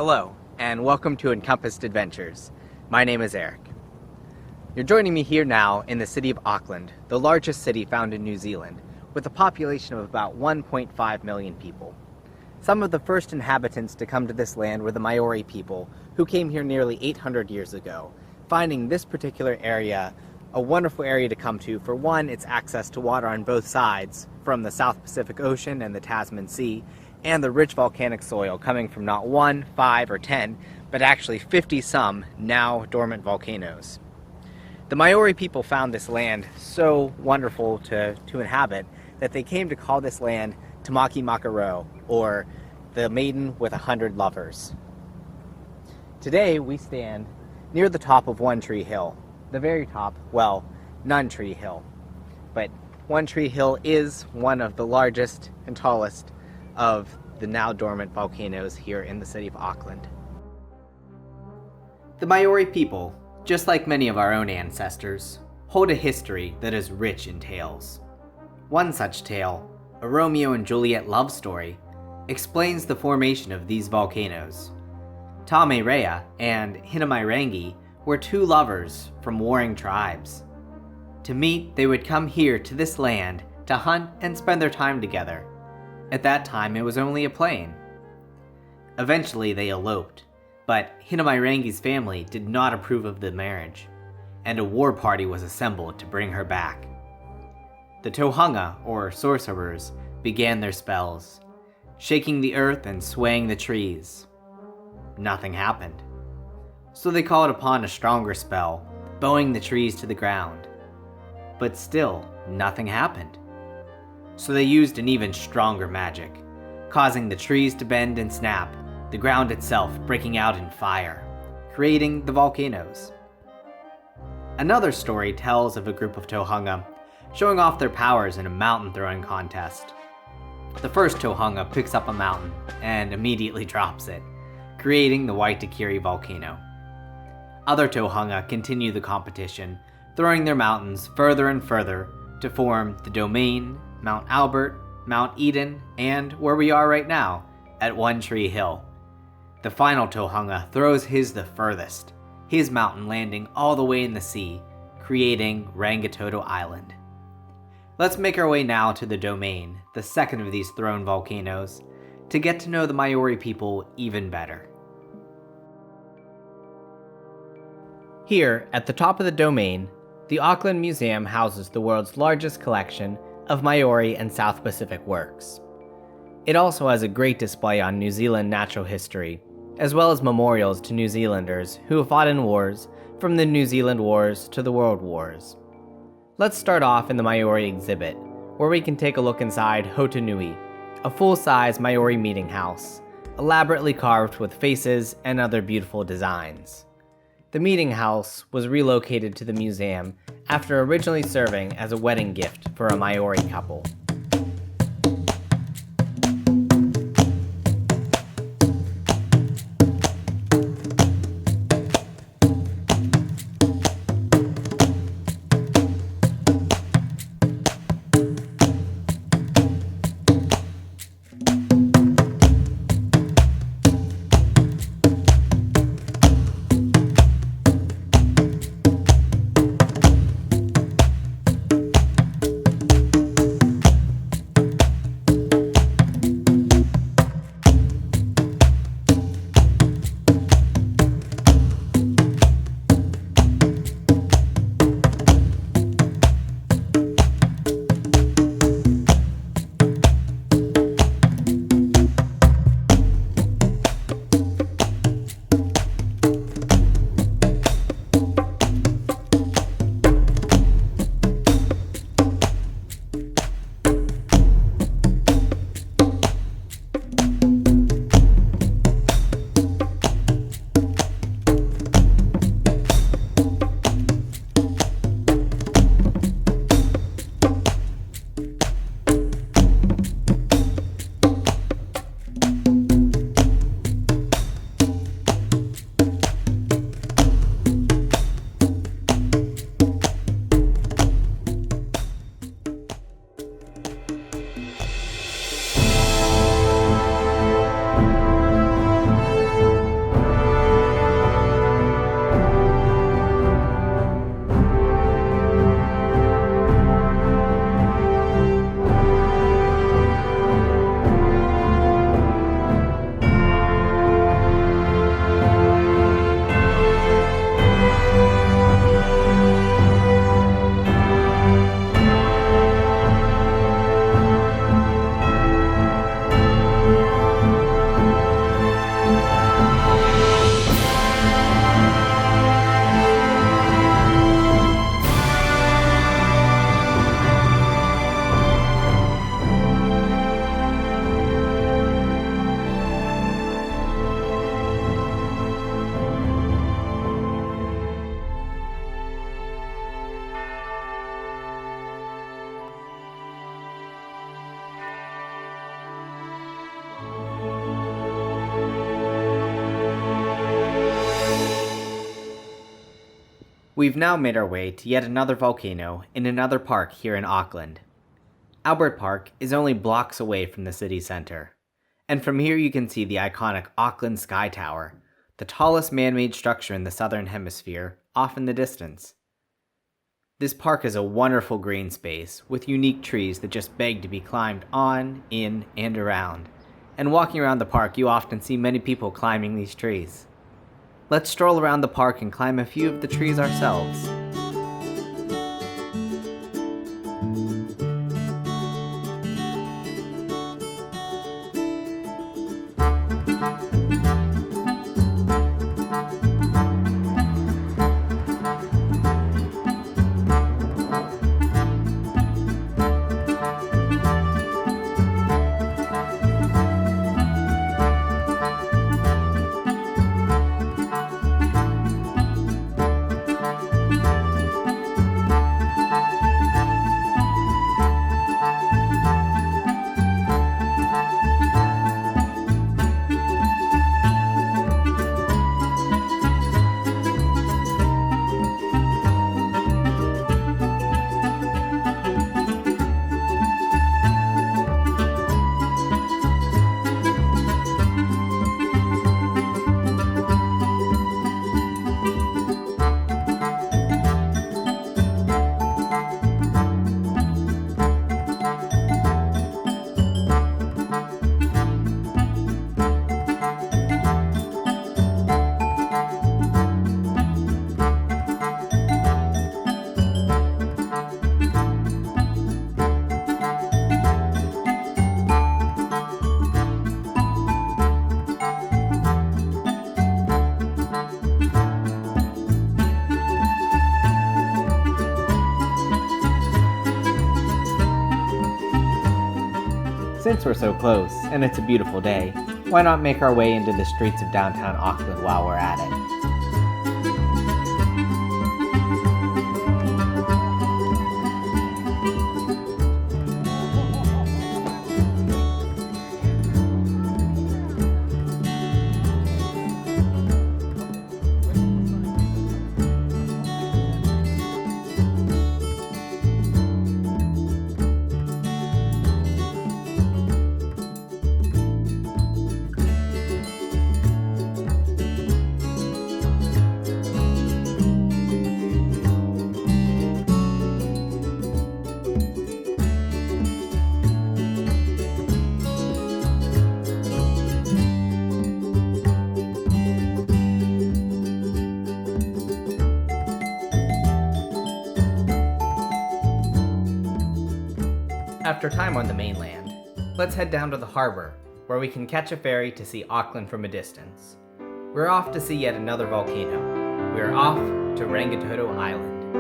Hello, and welcome to Encompassed Adventures. My name is Eric. You're joining me here now in the city of Auckland, the largest city found in New Zealand, with a population of about 1.5 million people. Some of the first inhabitants to come to this land were the Maori people, who came here nearly 800 years ago, finding this particular area a wonderful area to come to. For one, its access to water on both sides, from the South Pacific Ocean and the Tasman Sea, and the rich volcanic soil coming from not 1, 5, or 10, but actually 50 some now dormant volcanoes. The Maori people found this land so wonderful to inhabit that they came to call this land Tamaki Makaro, or the Maiden with 100 Lovers. Today we stand near the top of One Tree Hill. The very top, well, None Tree Hill. But One Tree Hill is one of the largest and tallest of the now dormant volcanoes here in the city of Auckland. The Maori people, just like many of our own ancestors, hold a history that is rich in tales. One such tale, a Romeo and Juliet love story, explains the formation of these volcanoes. Taumerea and Hinamairangi were two lovers from warring tribes. To meet, they would come here to this land to hunt and spend their time together. At that time, it was only a plain. Eventually, they eloped, but Hinamairangi's family did not approve of the marriage, and a war party was assembled to bring her back. The Tohunga, or sorcerers, began their spells, shaking the earth and swaying the trees. Nothing happened. So they called upon a stronger spell, bowing the trees to the ground. But still, nothing happened. So they used an even stronger magic, causing the trees to bend and snap, the ground itself breaking out in fire, creating the volcanoes. Another story tells of a group of Tohunga showing off their powers in a mountain throwing contest. The first Tohunga picks up a mountain and immediately drops it, creating the Waitakere volcano. Other Tohunga continue the competition, throwing their mountains further and further to form the Domain, Mount Albert, Mount Eden, and where we are right now, at One Tree Hill. The final Tohunga throws his the furthest, his mountain landing all the way in the sea, creating Rangitoto Island. Let's make our way now to the Domain, the second of these thrown volcanoes, to get to know the Maori people even better. Here, at the top of the Domain, the Auckland Museum houses the world's largest collection of Maori and South Pacific works. It also has a great display on New Zealand natural history, as well as memorials to New Zealanders who have fought in wars, from the New Zealand Wars to the World Wars. Let's start off in the Maori exhibit, where we can take a look inside Hotanui, a full-size Maori meeting house, elaborately carved with faces and other beautiful designs. The meeting house was relocated to the museum after originally serving as a wedding gift for a Maori couple. We've now made our way to yet another volcano in another park here in Auckland. Albert Park is only blocks away from the city center, and from here you can see the iconic Auckland Sky Tower, the tallest man-made structure in the southern hemisphere, off in the distance. This park is a wonderful green space with unique trees that just beg to be climbed on, in, and around. And walking around the park, you often see many people climbing these trees. Let's stroll around the park and climb a few of the trees ourselves. Since we're so close, and it's a beautiful day, why not make our way into the streets of downtown Auckland while we're at it? After time on the mainland, let's head down to the harbor, where we can catch a ferry to see Auckland from a distance. We're off to see yet another volcano. We're off to Rangitoto Island.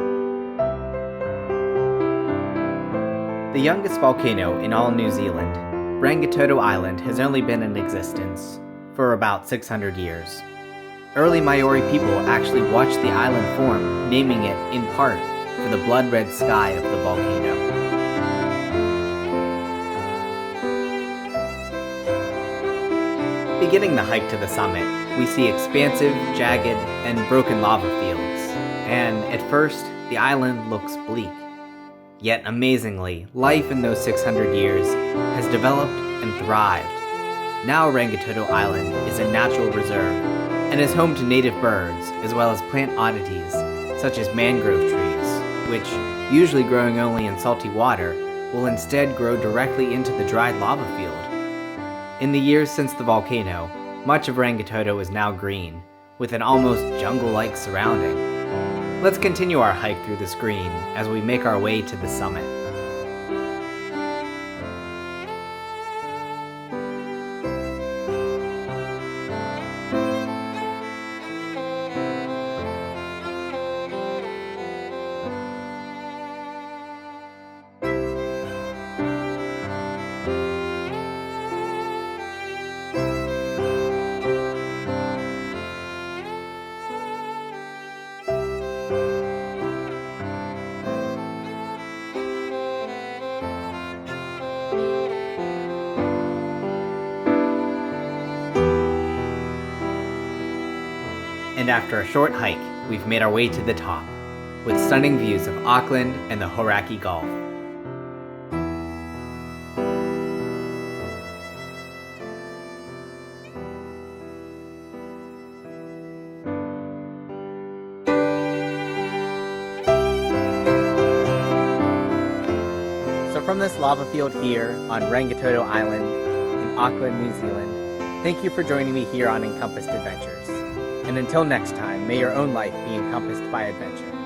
The youngest volcano in all New Zealand, Rangitoto Island has only been in existence for about 600 years. Early Maori people actually watched the island form, naming it, in part, for the blood-red sky of the volcano. Beginning the hike to the summit, we see expansive, jagged, and broken lava fields, and at first, the island looks bleak. Yet amazingly, life in those 600 years has developed and thrived. Now Rangitoto Island is a natural reserve, and is home to native birds, as well as plant oddities, such as mangrove trees, which, usually growing only in salty water, will instead grow directly into the dried lava field. In the years since the volcano, much of Rangitoto is now green, with an almost jungle-like surrounding. Let's continue our hike through this green as we make our way to the summit. And after a short hike, we've made our way to the top, with stunning views of Auckland and the Hauraki Gulf. So from this lava field here on Rangitoto Island in Auckland, New Zealand, thank you for joining me here on Encompassed Adventures. And until next time, may your own life be encompassed by adventure.